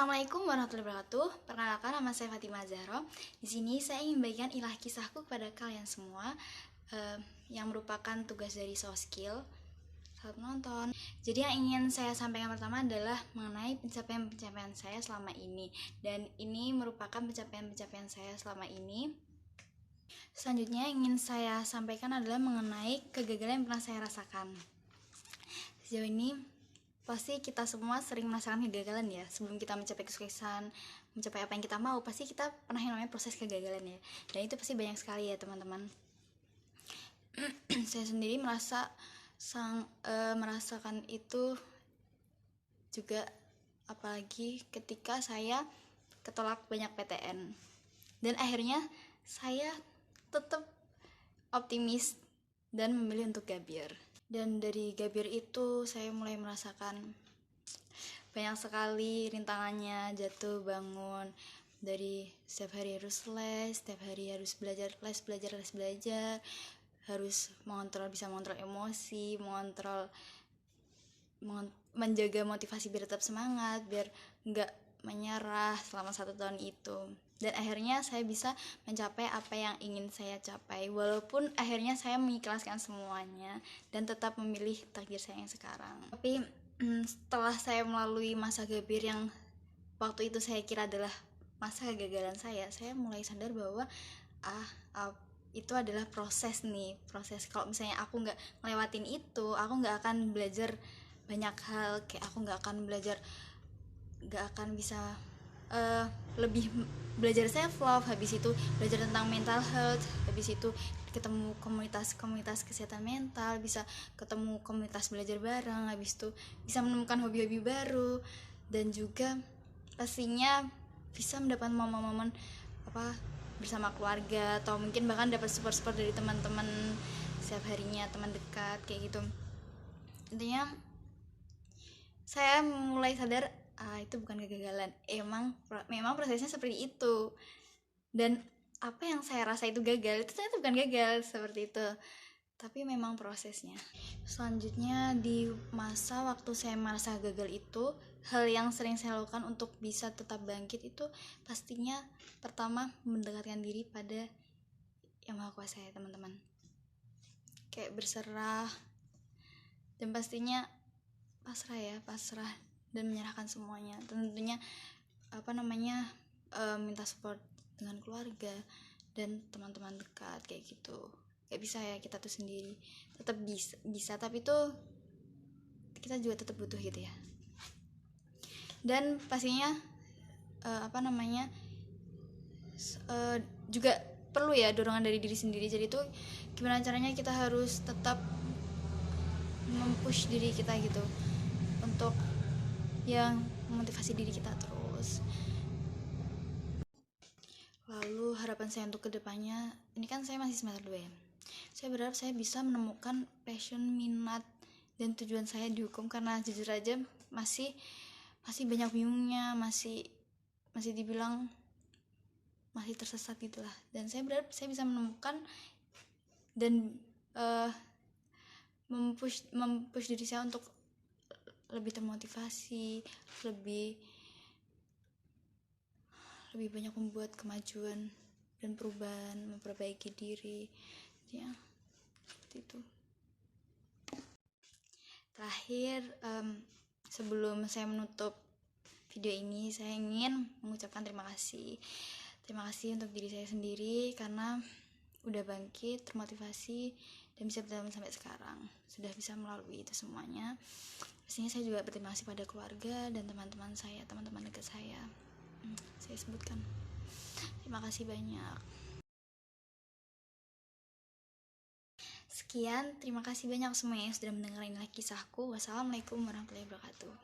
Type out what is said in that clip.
Assalamualaikum warahmatullahi wabarakatuh. Perkenalkan, nama saya Fatimah Zahra. Di sini saya ingin membagikan ilah kisahku kepada kalian semua, yang merupakan tugas dari soft skill. Selamat menonton. Jadi yang ingin saya sampaikan pertama adalah mengenai pencapaian-pencapaian saya selama ini, dan ini merupakan pencapaian-pencapaian saya selama ini. Selanjutnya yang ingin saya sampaikan adalah mengenai kegagalan yang pernah saya rasakan. Sejauh ini pasti kita semua sering merasakan kegagalan ya. Sebelum kita mencapai kesuksesan, mencapai apa yang kita mau, pasti kita pernah yang namanya proses kegagalan ya. Dan itu pasti banyak sekali ya teman-teman. Saya sendiri merasakan itu juga, apalagi ketika saya ketolak banyak PTN. Dan akhirnya saya tetap optimis dan memilih untuk gabir. Dan dari gabir itu saya mulai merasakan banyak sekali rintangannya, jatuh bangun, dari setiap hari harus les, setiap hari harus belajar, harus bisa mengontrol emosi, menjaga motivasi biar tetap semangat, biar nggak menyerah selama 1 tahun itu. Dan akhirnya saya bisa mencapai apa yang ingin saya capai, walaupun akhirnya saya mengikhlaskan semuanya dan tetap memilih takdir saya yang sekarang. Tapi setelah saya melalui masa gabir yang waktu itu saya kira adalah masa kegagalan saya mulai sadar bahwa itu adalah proses. Kalau misalnya aku nggak ngelewatin itu, aku nggak akan belajar banyak hal, kayak aku nggak akan bisa lebih belajar self love, habis itu belajar tentang mental health, habis itu ketemu komunitas kesehatan mental, bisa ketemu komunitas belajar bareng, habis itu bisa menemukan hobi-hobi baru, dan juga pastinya bisa mendapat momen-momen bersama keluarga, atau mungkin bahkan dapat support dari teman-teman setiap harinya, teman dekat kayak gitu. Intinya saya mulai sadar itu bukan kegagalan, memang prosesnya seperti itu, dan apa yang saya rasa itu gagal, itu ternyata bukan gagal seperti itu, tapi memang prosesnya. Selanjutnya, di masa waktu saya merasa gagal itu, hal yang sering saya lakukan untuk bisa tetap bangkit itu pastinya pertama mendekatkan diri pada Yang Maha Kuasa ya teman-teman, kayak berserah, dan pastinya pasrah dan menyerahkan semuanya. Tentunya minta support dengan keluarga dan teman-teman dekat kayak gitu. Gak bisa ya kita tuh sendiri, tetap bisa tapi tuh kita juga tetap butuh gitu ya. Dan pastinya juga perlu ya dorongan dari diri sendiri. Jadi tuh gimana caranya kita harus tetap mempush diri kita gitu, untuk yang memotivasi diri kita terus. Lalu harapan saya untuk kedepannya, ini kan saya masih semester 2 ya, saya berharap saya bisa menemukan passion, minat, dan tujuan saya di hukum, karena jujur aja masih banyak bingungnya, masih dibilang masih tersesat gitulah. Dan saya berharap saya bisa menemukan dan mempush diri saya untuk lebih termotivasi, lebih banyak membuat kemajuan dan perubahan, memperbaiki diri ya, seperti itu. Terakhir, sebelum saya menutup video ini, saya ingin mengucapkan terima kasih untuk diri saya sendiri, karena udah bangkit, termotivasi, dan bisa bertahan sampai sekarang, sudah bisa melalui itu semuanya. Pastinya saya juga berterima kasih pada keluarga dan teman-teman dekat saya sebutkan. Terima kasih banyak. Sekian, terima kasih banyak semuanya yang sudah mendengarkan kisahku. Wassalamualaikum warahmatullahi wabarakatuh.